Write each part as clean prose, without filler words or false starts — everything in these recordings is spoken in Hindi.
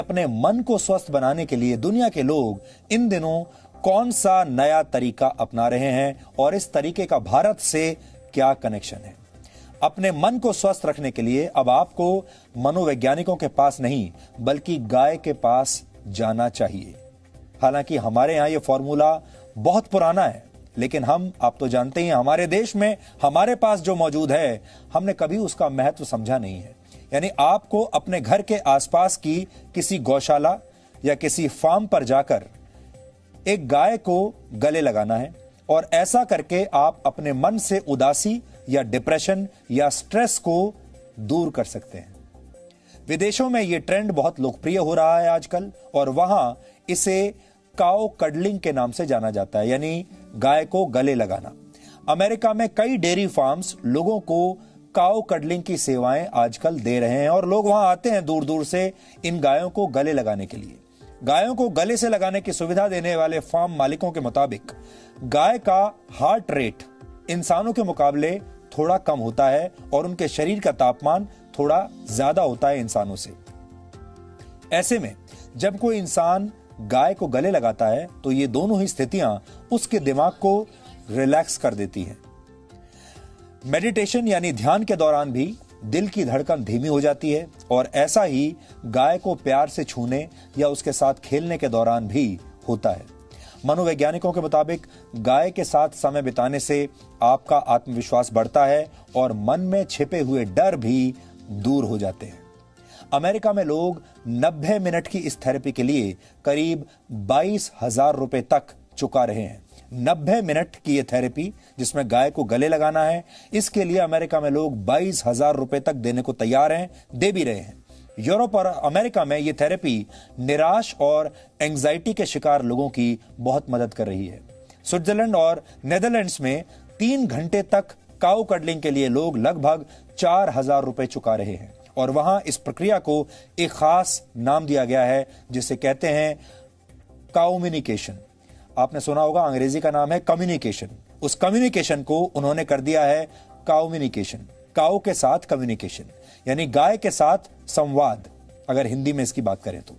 अपने मन को स्वस्थ बनाने के लिए दुनिया के लोग इन दिनों कौन सा नया तरीका अपना रहे हैं और इस तरीके का भारत से क्या कनेक्शन है। अपने मन को स्वस्थ रखने के लिए अब आपको मनोवैज्ञानिकों के पास नहीं बल्कि गाय के पास जाना चाहिए। हालांकि हमारे यहां यह फॉर्मूला बहुत पुराना है, लेकिन आप तो जानते हैं हमारे देश में हमारे पास जो मौजूद है हमने कभी उसका महत्व समझा नहीं है। यानी आपको अपने घर के आसपास की किसी गौशाला या किसी फार्म पर जाकर एक गाय को गले लगाना है और ऐसा करके आप अपने मन से उदासी या डिप्रेशन या स्ट्रेस को दूर कर सकते हैं। विदेशों में यह ट्रेंड बहुत लोकप्रिय हो रहा है आजकल और वहां इसे काउ कडलिंग के नाम से जाना जाता है, यानी गाय को गले लगाना। अमेरिका में कई डेयरी फार्म्स लोगों को काउ कडलिंग की सेवाएं आजकल दे रहे हैं और लोग वहां आते हैं दूर दूर से इन गायों को गले लगाने के लिए। गायों को गले से लगाने की सुविधा देने वाले फार्म मालिकों के मुताबिक गाय का हार्ट रेट इंसानों के मुकाबले थोड़ा कम होता है और उनके शरीर का तापमान थोड़ा ज्यादा होता है इंसानों से। ऐसे में जब कोई इंसान गाय को गले लगाता है तो ये दोनों ही स्थितियां उसके दिमाग को रिलैक्स कर देती हैं। मेडिटेशन यानी ध्यान के दौरान भी दिल की धड़कन धीमी हो जाती है और ऐसा ही गाय को प्यार से छूने या उसके साथ खेलने के दौरान भी होता है। मनोवैज्ञानिकों के मुताबिक गाय के साथ समय बिताने से आपका आत्मविश्वास बढ़ता है और मन में छिपे हुए डर भी दूर हो जाते हैं। अमेरिका में लोग 90 मिनट की इस थेरेपी के लिए करीब 22,000 रुपए तक चुका रहे हैं। 90 मिनट की यह थेरेपी जिसमें गाय को गले लगाना है, इसके लिए अमेरिका में लोग 22,000 रुपए तक देने को तैयार हैं, दे भी रहे हैं। यूरोप और अमेरिका में यह थेरेपी निराश और एंजाइटी के शिकार लोगों की बहुत मदद कर रही है। स्विट्जरलैंड और नेदरलैंड्स में 3 घंटे तक काउ कडलिंग के लिए लोग लगभग 4,000 रुपए चुका रहे हैं और वहां इस प्रक्रिया को एक खास नाम दिया गया है जिसे कहते हैं काउम्युनिकेशन। आपने सुना होगा अंग्रेजी का नाम है कम्युनिकेशन। उस कम्युनिकेशन को उन्होंने कर दिया है काउम्युनिकेशन। काउ के साथ कम्युनिकेशन यानी गाय के साथ संवाद, अगर हिंदी में इसकी बात करें तो।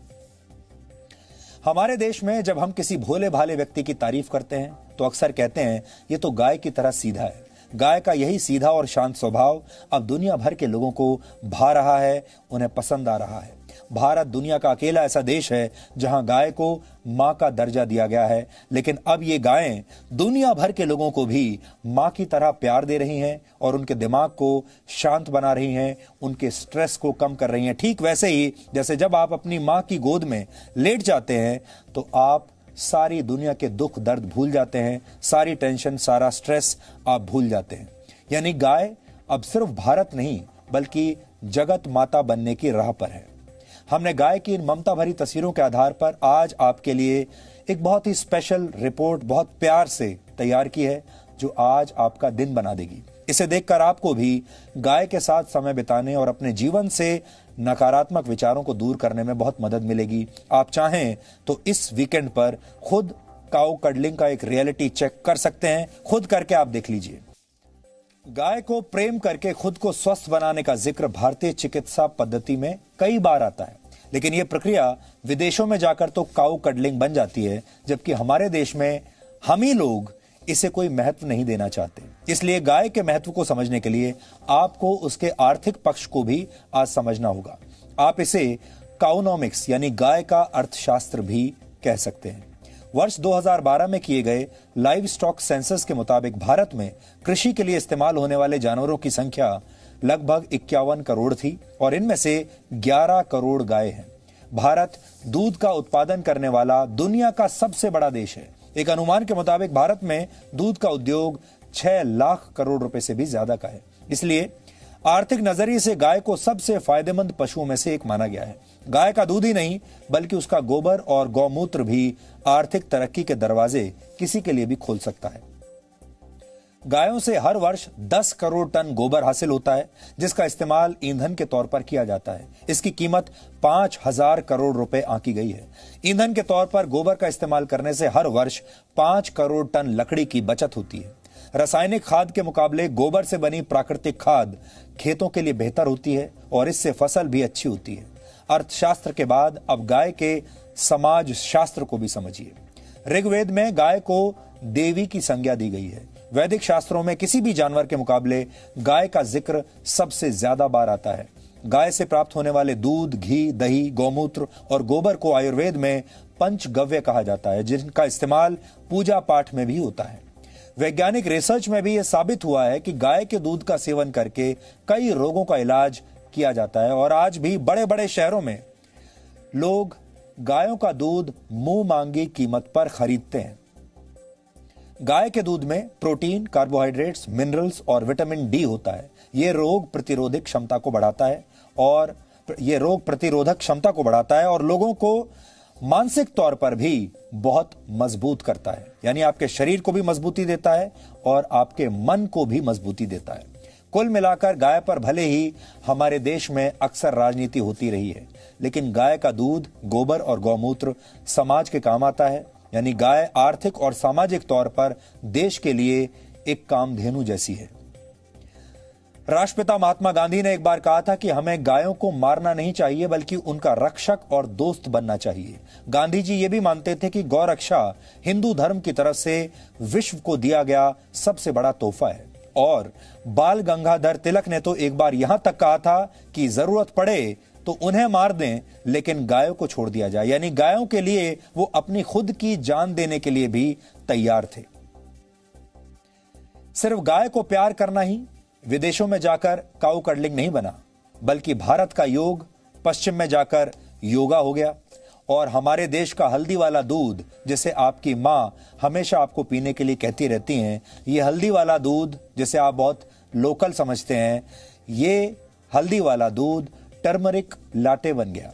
हमारे देश में जब हम किसी भोले भाले व्यक्ति की तारीफ करते हैं तो अक्सर कहते हैं ये तो गाय की तरह सीधा है। गाय का यही सीधा और शांत स्वभाव अब दुनिया भर के लोगों को भा रहा है, उन्हें पसंद आ रहा है। भारत दुनिया का अकेला ऐसा देश है जहां गाय को मां का दर्जा दिया गया है, लेकिन अब ये गायें दुनिया भर के लोगों को भी मां की तरह प्यार दे रही हैं और उनके दिमाग को शांत बना रही हैं, उनके स्ट्रेस को कम कर रही हैं। ठीक वैसे ही जैसे जब आप अपनी मां की गोद में लेट जाते हैं तो आप सारी दुनिया के दुख दर्द भूल जाते हैं, सारी टेंशन, सारा स्ट्रेस आप भूल जाते हैं। यानी गाय अब सिर्फ भारत नहीं बल्कि जगत माता बनने की राह पर है। हमने गाय की इन ममता भरी तस्वीरों के आधार पर आज आपके लिए एक बहुत ही स्पेशल रिपोर्ट बहुत प्यार से तैयार की है जो आज आपका दिन बना देगी। इसे देखकर आपको भी गाय के साथ समय बिताने और अपने जीवन से नकारात्मक विचारों को दूर करने में बहुत मदद मिलेगी। आप चाहें तो इस वीकेंड पर खुद काउ कडलिंग का एक रियलिटी चेक कर सकते हैं, खुद करके आप देख लीजिए। गाय को प्रेम करके खुद को स्वस्थ बनाने का जिक्र भारतीय चिकित्सा पद्धति में कई बार आता है, लेकिन यह प्रक्रिया विदेशों में जाकर तो काउ कडलिंग बन जाती है, जबकि हमारे देश में हम ही लोग इसे कोई महत्व नहीं देना चाहते। इसलिए गाय के महत्व को समझने के लिए आपको उसके आर्थिक पक्ष को भी आज समझना होगा। आप इसे काउनॉमिक्स यानी गाय का अर्थशास्त्र भी कह सकते हैं। वर्ष 2012 में किए गए लाइव स्टॉक सेंसस के मुताबिक भारत में कृषि के लिए इस्तेमाल होने वाले जानवरों की संख्या लगभग 51 करोड़ थी और इनमें से 11 करोड़ गाय हैं। भारत दूध का उत्पादन करने वाला दुनिया का सबसे बड़ा देश है। एक अनुमान के मुताबिक भारत में दूध का उद्योग 6 लाख करोड़ रुपए से भी ज्यादा का है। इसलिए आर्थिक नजरिए से गाय को सबसे फायदेमंद पशुओं में से एक माना गया है। गाय का दूध ही नहीं बल्कि उसका गोबर और गौमूत्र भी आर्थिक तरक्की के दरवाजे किसी के लिए भी खोल सकता है। गायों से हर वर्ष 10 करोड़ टन गोबर हासिल होता है जिसका इस्तेमाल ईंधन के तौर पर किया जाता है। इसकी कीमत 5,000 करोड़ रुपए आंकी गई है। ईंधन के तौर पर गोबर का इस्तेमाल करने से हर वर्ष 5 करोड़ टन लकड़ी की बचत होती है। रासायनिक खाद के मुकाबले गोबर से बनी प्राकृतिक खाद खेतों के लिए बेहतर होती है और इससे फसल भी अच्छी होती है। अर्थशास्त्र के बाद अब गाय के समाज शास्त्र को भी समझिए। ऋग्वेद में गाय को देवी की संज्ञा दी गई है। वैदिक शास्त्रों में किसी भी जानवर के मुकाबले गाय का जिक्र सबसे ज्यादा बार आता है। गाय से प्राप्त होने वाले दूध, घी, दही, गौमूत्र और गोबर को आयुर्वेद में पंचगव्य कहा जाता है, जिनका इस्तेमाल पूजा पाठ में भी होता है। वैज्ञानिक रिसर्च में भी यह साबित हुआ है कि गाय के दूध का सेवन करके कई रोगों का इलाज किया जाता है और आज भी बड़े बड़े शहरों में लोग गायों का दूध मुंह मांगी कीमत पर खरीदते हैं। गाय के दूध में प्रोटीन, कार्बोहाइड्रेट्स, मिनरल्स और विटामिन डी होता है। यह रोग प्रतिरोधक क्षमता को बढ़ाता है और लोगों को मानसिक तौर पर भी बहुत मजबूत करता है। यानी आपके शरीर को भी मजबूती देता है और आपके मन को भी मजबूती देता है। कुल मिलाकर गाय पर भले ही हमारे देश में अक्सर राजनीति होती रही है, लेकिन गाय का दूध, गोबर और गौमूत्र समाज के काम आता है। यानी गाय आर्थिक और सामाजिक तौर पर देश के लिए एक कामधेनु जैसी है। राष्ट्रपिता महात्मा गांधी ने एक बार कहा था कि हमें गायों को मारना नहीं चाहिए, बल्कि उनका रक्षक और दोस्त बनना चाहिए। गांधी जी ये भी मानते थे कि गौ रक्षा हिंदू धर्म की तरफ से विश्व को दिया गया सबसे बड़ा तोहफा है। और बाल गंगाधर तिलक ने तो एक बार यहां तक कहा था कि जरूरत पड़े तो उन्हें मार दें, लेकिन गायों को छोड़ दिया जाए। यानी गायों के लिए वो अपनी खुद की जान देने के लिए भी तैयार थे। सिर्फ गाय को प्यार करना ही विदेशों में जाकर काऊ कडलिंग नहीं बना, बल्कि भारत का योग पश्चिम में जाकर योगा हो गया। और हमारे देश का हल्दी वाला दूध, जिसे आपकी मां हमेशा आपको पीने के लिए कहती रहती हैं, ये हल्दी वाला दूध जिसे आप बहुत लोकल समझते हैं, ये हल्दी वाला दूध टर्मरिक लाटे बन गया।